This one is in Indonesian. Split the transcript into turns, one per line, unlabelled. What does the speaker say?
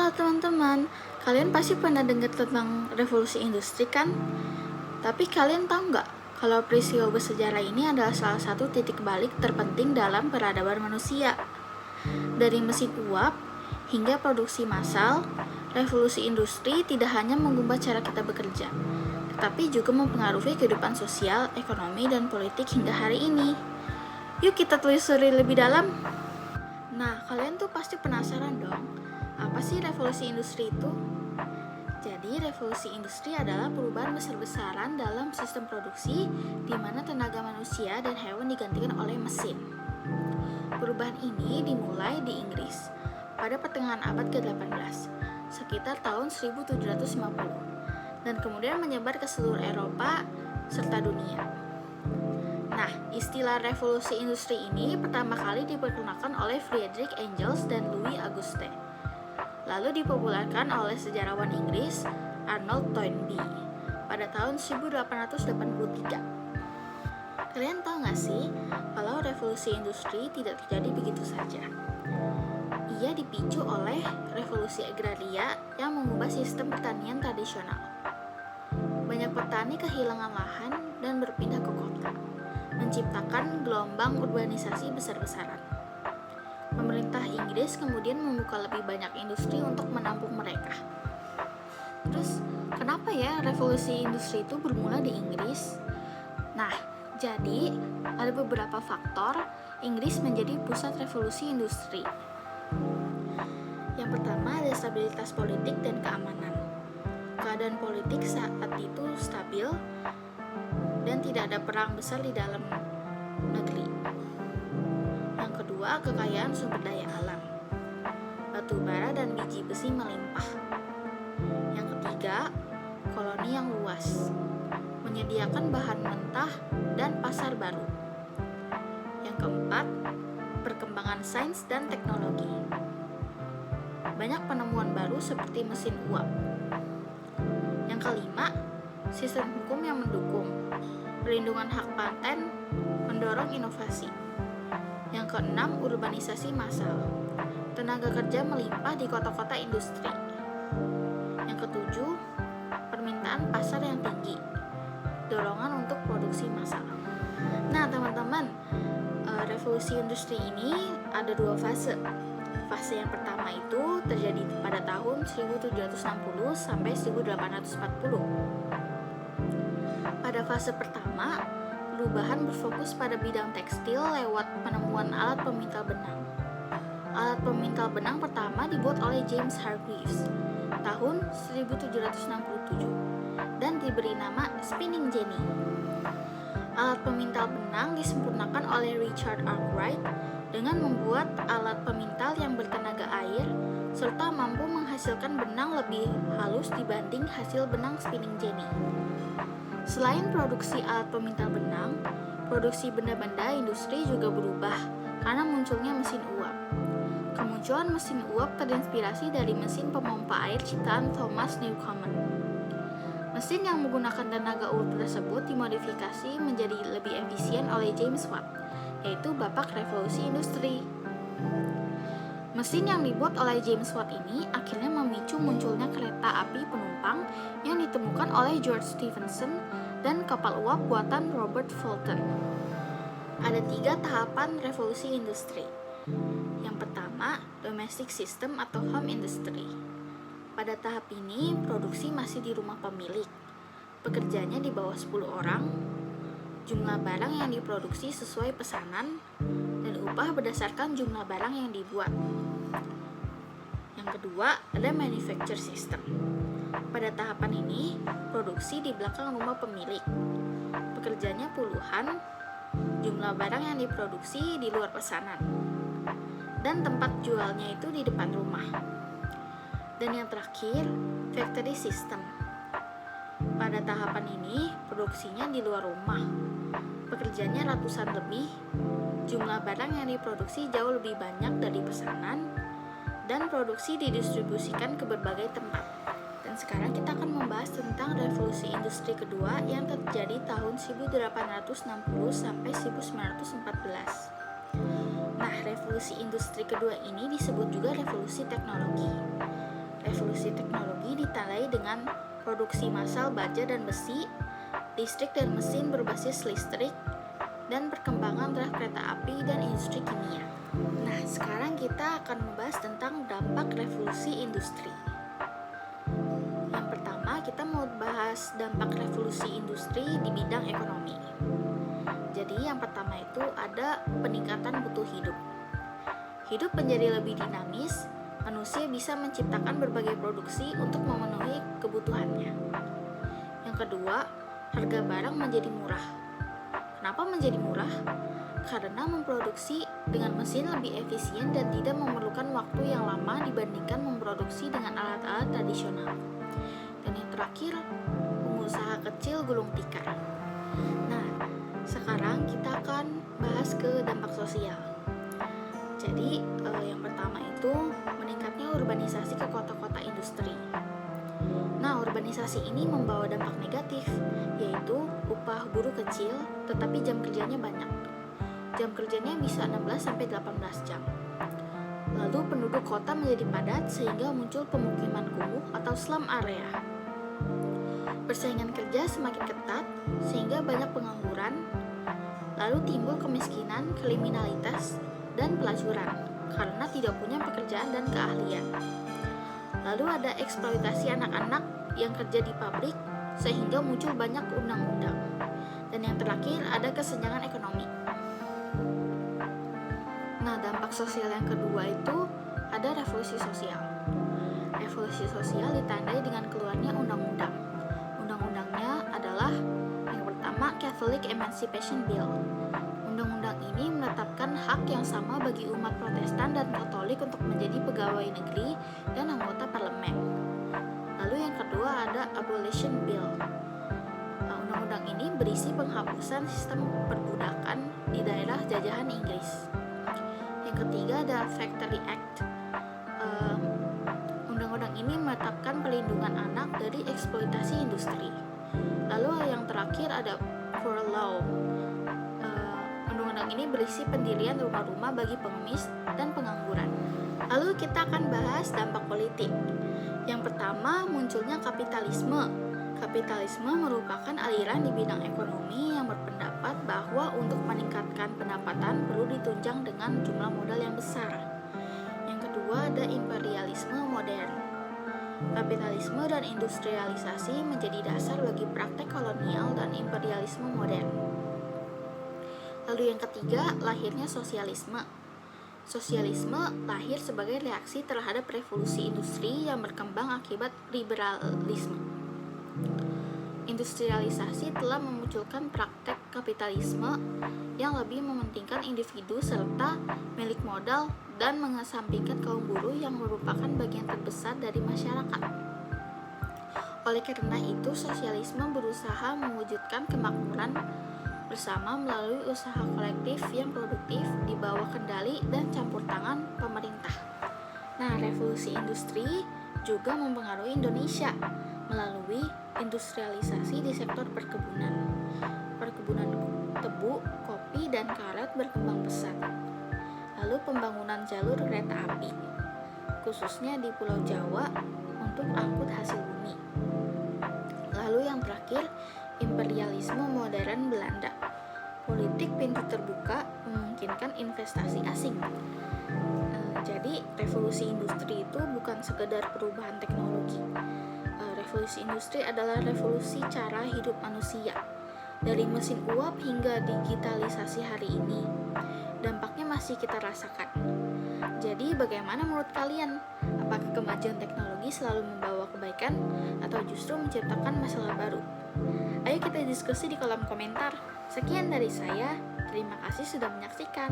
Halo teman-teman, kalian pasti pernah dengar tentang revolusi industri kan? Tapi kalian tahu nggak kalau peristiwa bersejarah ini adalah salah satu titik balik terpenting dalam peradaban manusia? Dari mesin uap hingga produksi massal, revolusi industri tidak hanya mengubah cara kita bekerja, tetapi juga mempengaruhi kehidupan sosial, ekonomi, dan politik hingga hari ini. Yuk kita telusuri lebih dalam. Nah, kalian tuh pasti penasaran dong, apa sih revolusi industri itu? Jadi, revolusi industri adalah perubahan besar-besaran dalam sistem produksi di mana tenaga manusia dan hewan digantikan oleh mesin. Perubahan ini dimulai di Inggris pada pertengahan abad ke-18, sekitar tahun 1750, dan kemudian menyebar ke seluruh Eropa serta dunia. Nah, istilah revolusi industri ini pertama kali diperkenalkan oleh Friedrich Engels dan Louis Auguste. Lalu dipopulerkan oleh sejarawan Inggris Arnold Toynbee pada tahun 1883. Kalian tahu nggak sih kalau revolusi industri tidak terjadi begitu saja? Ia dipicu oleh revolusi agraria yang mengubah sistem pertanian tradisional. Banyak petani kehilangan lahan dan berpindah ke kota, menciptakan gelombang urbanisasi besar-besaran. Pemerintah Inggris kemudian membuka lebih banyak industri untuk menampung mereka. Terus, kenapa ya revolusi industri itu bermula di Inggris? Nah, jadi ada beberapa faktor Inggris menjadi pusat revolusi industri. Yang pertama ada stabilitas politik dan keamanan. Keadaan politik saat itu stabil dan tidak ada perang besar di dalam negeri. Yang kedua, kekayaan sumber daya alam. Batu bara dan biji besi melimpah. Yang ketiga, koloni yang luas, menyediakan bahan mentah dan pasar baru. Yang keempat, perkembangan sains dan teknologi. Banyak penemuan baru seperti mesin uap. Yang kelima, sistem hukum yang mendukung. Perlindungan hak paten mendorong inovasi. Yang keenam, urbanisasi massal. Tenaga kerja melimpah di kota-kota industri. Yang ketujuh, permintaan pasar yang tinggi. Dorongan untuk produksi massal. Nah, teman-teman, revolusi industri ini ada dua fase. Fase yang pertama itu terjadi pada tahun 1760 sampai 1840. Pada fase pertama, perubahan berfokus pada bidang tekstil lewat penemuan alat pemintal benang. Alat pemintal benang pertama dibuat oleh James Hargreaves tahun 1767 dan diberi nama spinning jenny. Alat pemintal benang disempurnakan oleh Richard Arkwright dengan membuat alat pemintal yang bertenaga air serta mampu menghasilkan benang lebih halus dibanding hasil benang spinning jenny. Selain produksi alat pemintal benang, produksi benda-benda industri juga berubah karena munculnya mesin uap. Kemunculan mesin uap terinspirasi dari mesin pemompa air ciptaan Thomas Newcomen. Mesin yang menggunakan tenaga uap tersebut dimodifikasi menjadi lebih efisien oleh James Watt, yaitu bapak revolusi industri. Mesin yang dibuat oleh James Watt ini akhirnya memicu munculnya kereta api penumpang yang ditemukan oleh George Stephenson dan kapal uap buatan Robert Fulton. Ada 3 tahapan revolusi industri. Yang pertama, domestic system atau home industry. Pada tahap ini, produksi masih di rumah pemilik. Pekerjanya di bawah 10 orang. Jumlah barang yang diproduksi sesuai pesanan dan upah berdasarkan jumlah barang yang dibuat. Yang kedua, ada manufacture system. Pada tahapan ini, produksi di belakang rumah pemilik. Pekerjanya puluhan, jumlah barang yang diproduksi di luar pesanan. Dan tempat jualnya itu di depan rumah. Dan yang terakhir, factory system. Pada tahapan ini, produksinya di luar rumah. Pekerjanya ratusan lebih, jumlah barang yang diproduksi jauh lebih banyak dari pesanan, dan produksi didistribusikan ke berbagai tempat. Dan sekarang kita akan membahas tentang revolusi industri kedua yang terjadi tahun 1860 sampai 1914. Nah, revolusi industri kedua ini disebut juga revolusi teknologi. Revolusi teknologi ditandai dengan produksi massal baja dan besi, listrik dan mesin berbasis listrik, dan perkembangan rel kereta api dan industri kimia. Nah, sekarang kita akan membahas tentang dampak revolusi industri. Yang pertama, kita mau bahas dampak revolusi industri di bidang ekonomi. Jadi, yang pertama itu ada peningkatan mutu hidup. Hidup menjadi lebih dinamis, manusia bisa menciptakan berbagai produksi untuk memenuhi kebutuhannya. Yang kedua, harga barang menjadi murah. Kenapa menjadi murah? Karena memproduksi dengan mesin lebih efisien dan tidak memerlukan waktu yang lama dibandingkan memproduksi dengan alat-alat tradisional. Dan yang terakhir, pengusaha kecil gulung tikar. Nah, sekarang kita akan bahas ke dampak sosial. Jadi, yang pertama itu meningkatnya urbanisasi ke kota-kota industri. Nah, urbanisasi ini membawa dampak negatif, yaitu upah buruh kecil, tetapi jam kerjanya banyak. Jam kerjanya bisa 16-18 jam. Lalu penduduk kota menjadi padat sehingga muncul pemukiman kumuh atau slum area. Persaingan kerja semakin ketat sehingga banyak pengangguran. Lalu timbul kemiskinan, kriminalitas, dan pelacuran karena tidak punya pekerjaan dan keahlian. Lalu ada eksploitasi anak-anak yang kerja di pabrik sehingga muncul banyak undang-undang. Dan yang terakhir ada kesenjangan ekonomi. Nah, dampak sosial yang kedua itu ada revolusi sosial. Revolusi sosial ditandai dengan keluarnya undang-undang. Undang-undangnya adalah yang pertama Catholic Emancipation Bill. Undang-undang ini menetapkan hak yang sama bagi umat Protestan dan Katolik untuk menjadi pegawai negeri dan anggota parlemen. Lalu yang kedua ada Abolition Bill. Undang-undang ini berisi penghapusan sistem perbudakan di daerah jajahan Inggris. Yang ketiga ada Factory Act. Undang-undang ini menetapkan perlindungan anak dari eksploitasi industri. Lalu yang terakhir ada Poor Law. Undang-undang ini berisi pendirian rumah-rumah bagi pengemis dan pengangguran. Lalu kita akan bahas dampak politik. Yang pertama, munculnya kapitalisme. Kapitalisme merupakan aliran di bidang ekonomi yang berpendapat bahwa untuk meningkatkan pendapatan perlu ditunjang dengan jumlah modal yang besar. Yang kedua, ada imperialisme modern. Kapitalisme dan industrialisasi menjadi dasar bagi praktek kolonial dan imperialisme modern. Lalu yang ketiga, lahirnya sosialisme. Sosialisme lahir sebagai reaksi terhadap revolusi industri yang berkembang akibat liberalisme. Industrialisasi telah memunculkan praktek kapitalisme yang lebih mementingkan individu serta milik modal dan mengesampingkan kaum buruh yang merupakan bagian terbesar dari masyarakat. Oleh karena itu, sosialisme berusaha mewujudkan kemakmuran bersama melalui usaha kolektif yang produktif di bawah kendali dan campur tangan pemerintah. Nah, revolusi industri juga mempengaruhi Indonesia melalui industrialisasi di sektor perkebunan. Perkebunan tebu, kopi, dan karet berkembang pesat. Lalu pembangunan jalur kereta api, khususnya di Pulau Jawa untuk angkut hasil bumi. Lalu yang terakhir, imperialisme modern Belanda. Politik pintu terbuka memungkinkan investasi asing. Jadi revolusi industri itu bukan sekedar perubahan teknologi. Revolusi industri adalah revolusi cara hidup manusia. Dari mesin uap hingga digitalisasi hari ini, dampaknya masih kita rasakan. Jadi bagaimana menurut kalian? Apakah kemajuan teknologi selalu membawa kebaikan atau justru menciptakan masalah baru? Ayo kita diskusi di kolom komentar. Sekian dari saya, terima kasih sudah menyaksikan.